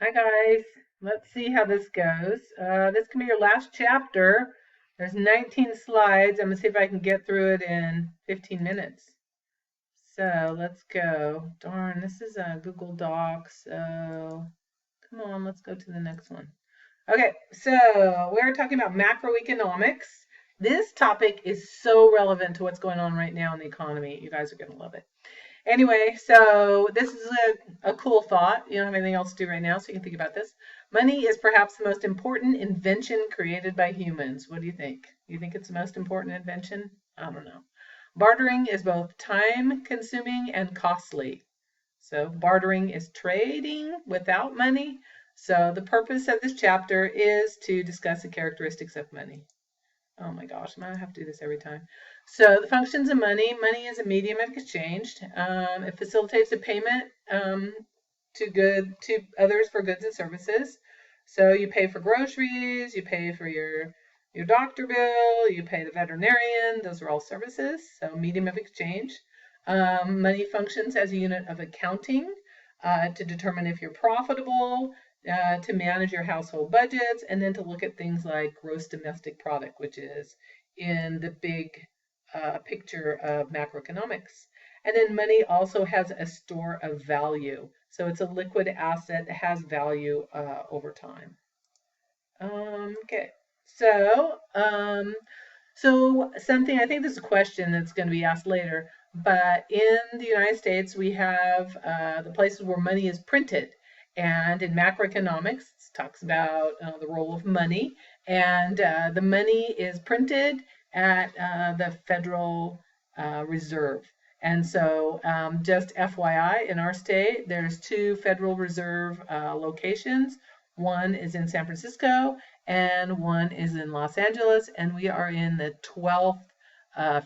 Hi guys, let's see how this goes. This can be your last chapter. There's 19 slides. I'm gonna see if I can get through it in 15 minutes. So let's go. Darn, this is a Google Doc, so come on, let's go to the next one. Okay, so we're talking about macroeconomics. This topic is so relevant to what's going on right now in the economy. You guys are gonna love it. Anyway, so this is a cool thought. You don't have anything else to do right now, so you can think about this. Money is perhaps the most important invention created by humans. What do you think? You think it's the most important invention? I don't know. Bartering is both time consuming and costly. So, bartering is trading without money. So, the purpose of this chapter is to discuss the characteristics of money. Oh my gosh, I'm gonna have to do this every time. So the functions of money. Money is a medium of exchange. It facilitates a payment to others for goods and services. So you pay for groceries, you pay for your doctor bill, you pay the veterinarian. Those are all services. So medium of exchange. Money functions as a unit of accounting to determine if you're profitable, to manage your household budgets, and then to look at things like gross domestic product, which is in the big picture of macroeconomics. And then money also has a store of value. So it's a liquid asset that has value over time. Okay, so something, I think this is a question that's going to be asked later, but in the United States, we have the places where money is printed. And in macroeconomics, it talks about the role of money. And the money is printed at the Federal Reserve. And so, just FYI, in our state, there's two Federal Reserve locations. One is in San Francisco, and one is in Los Angeles, and we are in the 12th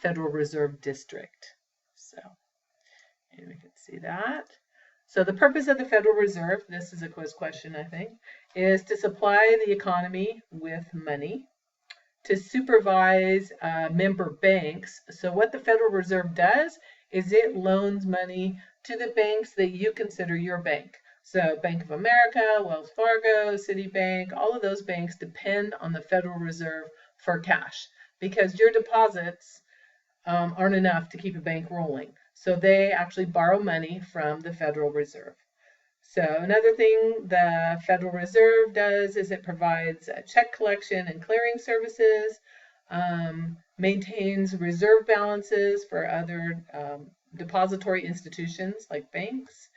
Federal Reserve District. So, and we can see that. So the purpose of the Federal Reserve, this is a quiz question, I think, is to supply the economy with money, to supervise member banks. So what the Federal Reserve does is it loans money to the banks that you consider your bank. So Bank of America, Wells Fargo, Citibank, all of those banks depend on the Federal Reserve for cash because your deposits aren't enough to keep a bank rolling. So they actually borrow money from the Federal Reserve. So another thing the Federal Reserve does is it provides check collection and clearing services, maintains reserve balances for other depository institutions like banks,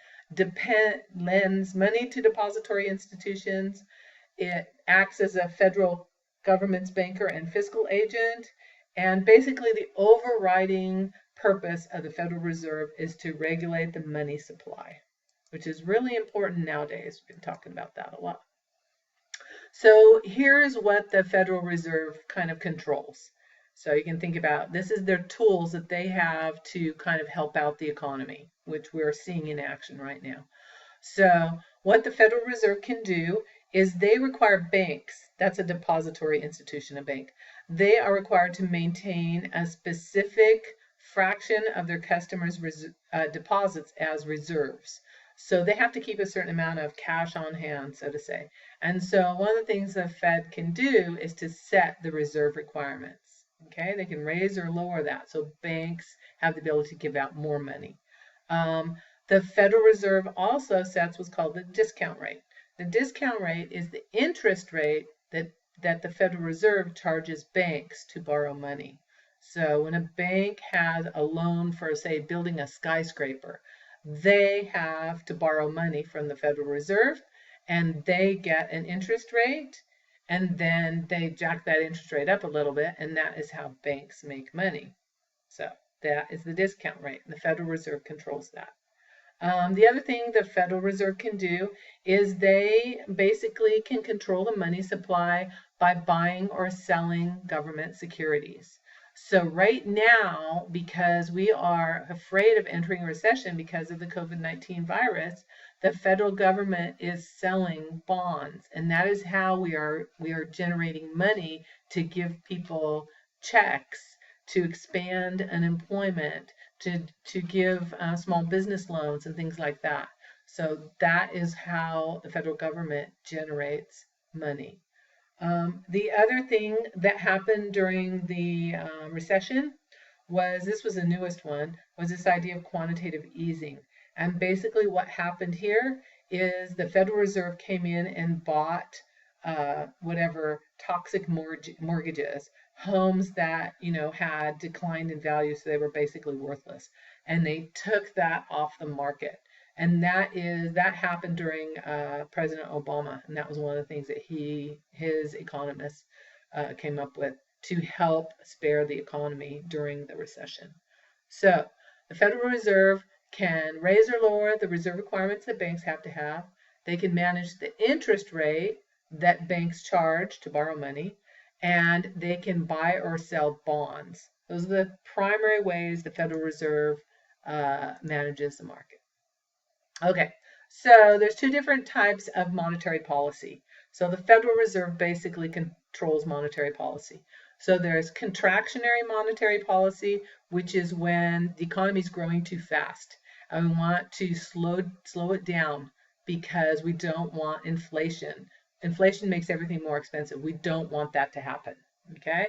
lends money to depository institutions. It acts as a federal government's banker and fiscal agent. And basically, the overriding purpose of the Federal Reserve is to regulate the money supply, which is really important nowadays. We've been talking about that a lot. So here's what the Federal Reserve kind of controls. So you can think about this is their tools that they have to kind of help out the economy, which we're seeing in action right now. So what the Federal Reserve can do is they require banks, that's a depository institution, a bank, they are required to maintain a specific fraction of their customers' deposits as reserves. So they have to keep a certain amount of cash on hand, so to say. And so one of the things the Fed can do is to set the reserve requirements. Okay, they can raise or lower that. So banks have the ability to give out more money. The Federal Reserve also sets what's called the discount rate. The discount rate is the interest rate that the Federal Reserve charges banks to borrow money. So when a bank has a loan for, say, building a skyscraper, they have to borrow money from the Federal Reserve and they get an interest rate and then they jack that interest rate up a little bit, and that is how banks make money. So that is the discount rate. The Federal Reserve controls that. The other thing the Federal Reserve can do is they basically can control the money supply by buying or selling government securities. So right now, because we are afraid of entering a recession because of the COVID-19 virus, the federal government is selling bonds, and that is how we are generating money to give people checks, to expand unemployment, to give small business loans and things like that. So that is how the federal government generates money. The other thing that happened during the recession was, this was the newest one, was this idea of quantitative easing. And basically what happened here is the Federal Reserve came in and bought whatever toxic mortgages, homes that, had declined in value, so they were basically worthless. And they took that off the market. And that happened during President Obama, and that was one of the things that his economists came up with to help spare the economy during the recession. So the Federal Reserve can raise or lower the reserve requirements that banks have to have. They can manage the interest rate that banks charge to borrow money, and they can buy or sell bonds. Those are the primary ways the Federal Reserve manages the market. Okay, so there's two different types of monetary policy. So the Federal Reserve basically controls monetary policy. So there's contractionary monetary policy, which is when the economy is growing too fast, and we want to slow it down because we don't want inflation. Inflation makes everything more expensive. We don't want that to happen, okay?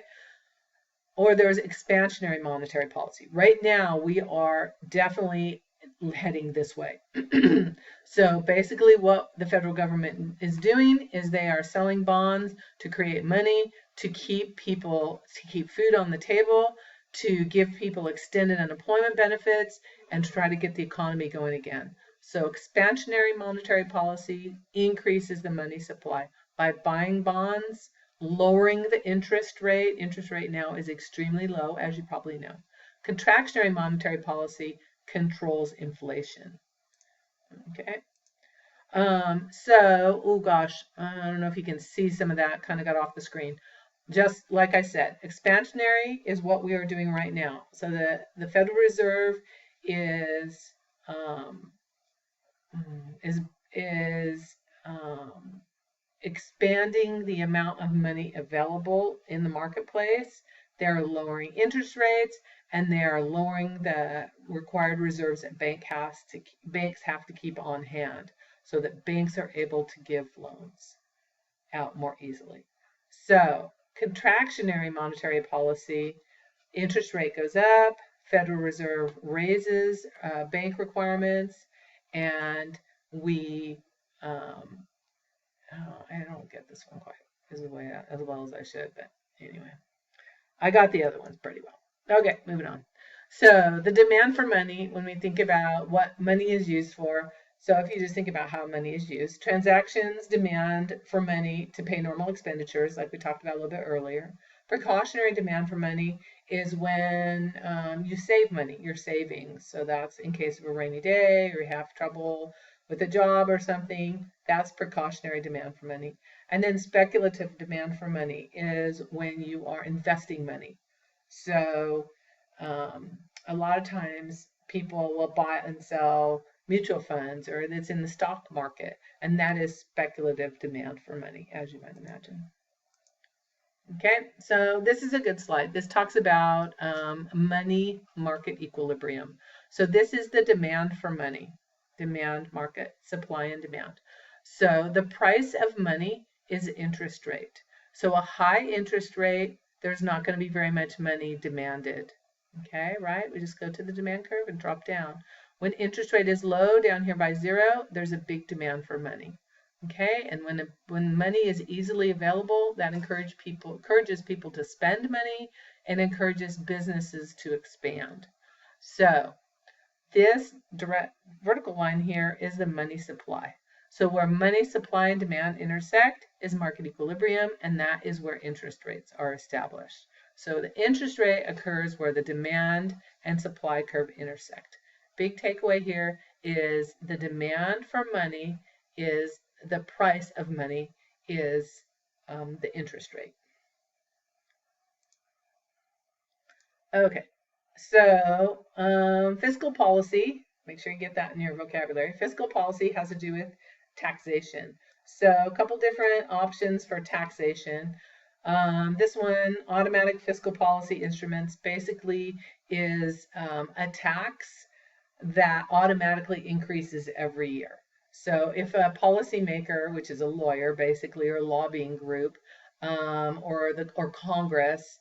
Or there's expansionary monetary policy. Right now, we are definitely heading this way. So basically what the federal government is doing is they are selling bonds to create money, to keep food on the table, to give people extended unemployment benefits, and to try to get the economy going again. So expansionary monetary policy increases the money supply by buying bonds, lowering the interest rate. Interest rate now is extremely low, as you probably know. Contractionary monetary policy controls inflation. Okay. Oh gosh, I don't know if you can see some of that, kind of got off the screen. Just like I said, expansionary is what we are doing right now. So the Federal Reserve is expanding the amount of money available in the marketplace. They're lowering interest rates, and they are lowering the required reserves that banks have to keep on hand, so that banks are able to give loans out more easily. So contractionary monetary policy, interest rate goes up, Federal Reserve raises bank requirements, and we I don't get this one quite as well as I should, but anyway, I got the other ones pretty well. Okay, moving on. So the demand for money, when we think about what money is used for, so if you just think about how money is used, transactions demand for money to pay normal expenditures, like we talked about a little bit earlier. Precautionary demand for money is when you save money, your savings. So that's in case of a rainy day, or you have trouble with a job or something. That's precautionary demand for money. And then speculative demand for money is when you are investing money. So a lot of times people will buy and sell mutual funds, or it's in the stock market, and that is speculative demand for money, as you might imagine. Okay, so this is a good slide. This talks about money market equilibrium. So this is the demand for money, demand market, supply and demand. So the price of money is interest rate. So a high interest rate, there's not going to be very much money demanded. Okay, right? We just go to the demand curve and drop down. When interest rate is low, down here by 0, there's a big demand for money. Okay, and when money is easily available, that encourages people to spend money and encourages businesses to expand. So this direct vertical line here is the money supply. So where money supply and demand intersect is market equilibrium, and that is where interest rates are established. So the interest rate occurs where the demand and supply curve intersect. Big takeaway here is the demand for money is the price of money is the interest rate. Okay, so fiscal policy, make sure you get that in your vocabulary. Fiscal policy has to do with taxation. So a couple different options for taxation. This one, automatic fiscal policy instruments, basically is a tax that automatically increases every year. So if a policymaker, which is a lawyer basically, or a lobbying group, or Congress,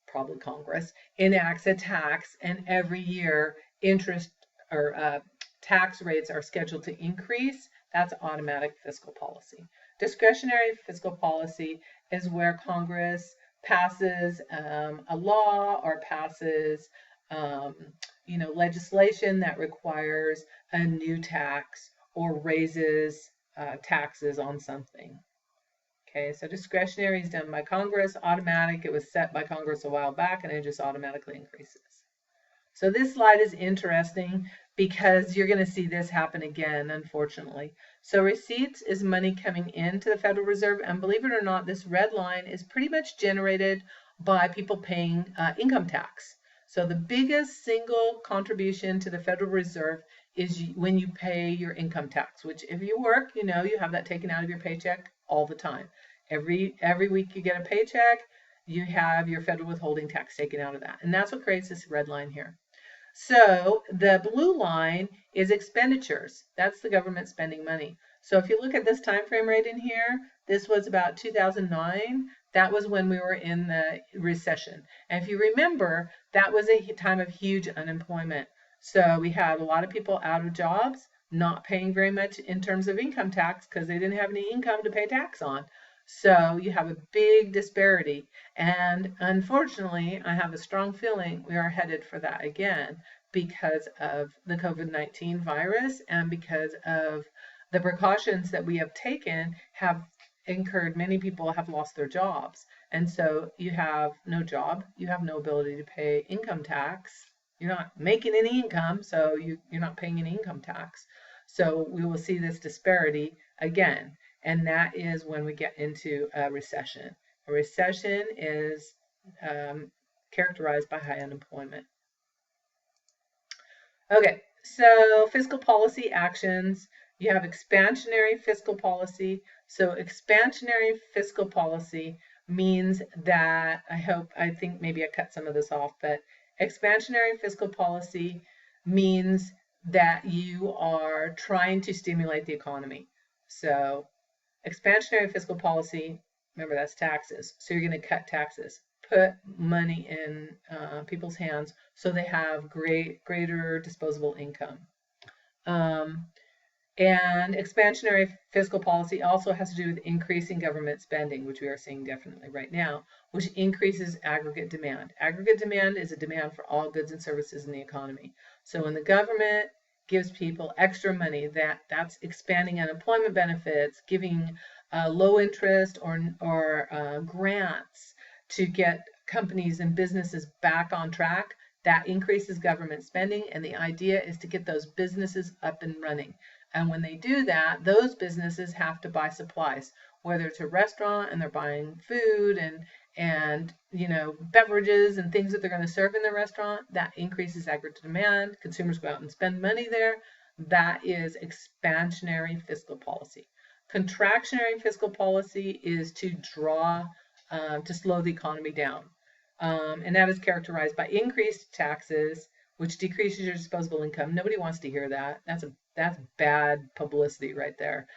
probably Congress, enacts a tax, and every year interest or tax rates are scheduled to increase, that's automatic fiscal policy. Discretionary fiscal policy is where Congress passes a law or passes legislation that requires a new tax or raises taxes on something. Okay, so discretionary is done by Congress. Automatic, it was set by Congress a while back and it just automatically increases. So this slide is interesting because you're going to see this happen again, unfortunately. So receipts is money coming into the Federal Reserve, and believe it or not, this red line is pretty much generated by people paying income tax. So the biggest single contribution to the Federal Reserve is when you pay your income tax, which if you work, you have that taken out of your paycheck all the time. Every week you get a paycheck, you have your federal withholding tax taken out of that. And that's what creates this red line here. So the blue line is expenditures. That's the government spending money. So if you look at this time frame right in here, this was about 2009. That was when we were in the recession. And if you remember, that was a time of huge unemployment. So we had a lot of people out of jobs, not paying very much in terms of income tax because they didn't have any income to pay tax on. So you have a big disparity. And unfortunately, I have a strong feeling we are headed for that again because of the COVID-19 virus and because of the precautions that we have taken have incurred. Many people have lost their jobs. And so you have no job, you have no ability to pay income tax. You're not making any income, so you're not paying any income tax. So we will see this disparity again. And that is when we get into a recession. A recession is characterized by high unemployment. Okay, so fiscal policy actions. You have expansionary fiscal policy. So expansionary fiscal policy means that, I think maybe I cut some of this off, but expansionary fiscal policy means that you are trying to stimulate the economy. So expansionary fiscal policy, remember that's taxes. So you're going to cut taxes, put money in people's hands so they have greater disposable income. And expansionary fiscal policy also has to do with increasing government spending, which we are seeing definitely right now, which increases aggregate demand. Aggregate demand is a demand for all goods and services in the economy. So when the government gives people extra money, that's expanding unemployment benefits, giving low interest or grants to get companies and businesses back on track, that increases government spending. And the idea is to get those businesses up and running. And when they do that, those businesses have to buy supplies, whether it's a restaurant and they're buying food and beverages and things that they're going to serve in the restaurant, that increases aggregate demand. Consumers go out and spend money there. That is expansionary fiscal policy. Contractionary fiscal policy is to slow the economy down. And that is characterized by increased taxes, which decreases your disposable income. Nobody wants to hear that. That's bad publicity right there.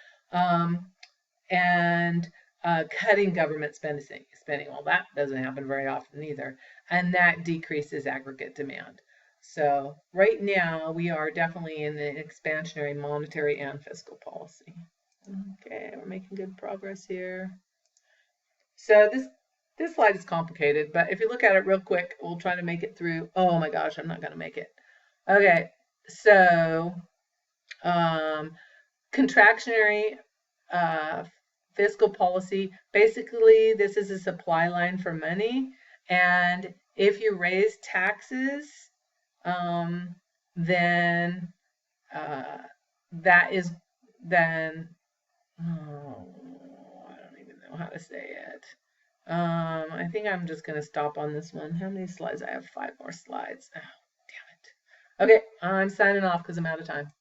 And cutting government spending. Well, that doesn't happen very often either. And that decreases aggregate demand. So right now we are definitely in the expansionary monetary and fiscal policy. Okay, we're making good progress here. So this slide is complicated, but if you look at it real quick, we'll try to make it through. Oh my gosh, I'm not going to make it. Okay, so contractionary fiscal policy, basically this is a supply line for money, and if you raise taxes, then I don't even know how to say it. I think I'm just going to stop on this one. How many slides? I have 5 more slides. Oh, damn it. Okay, I'm signing off because I'm out of time.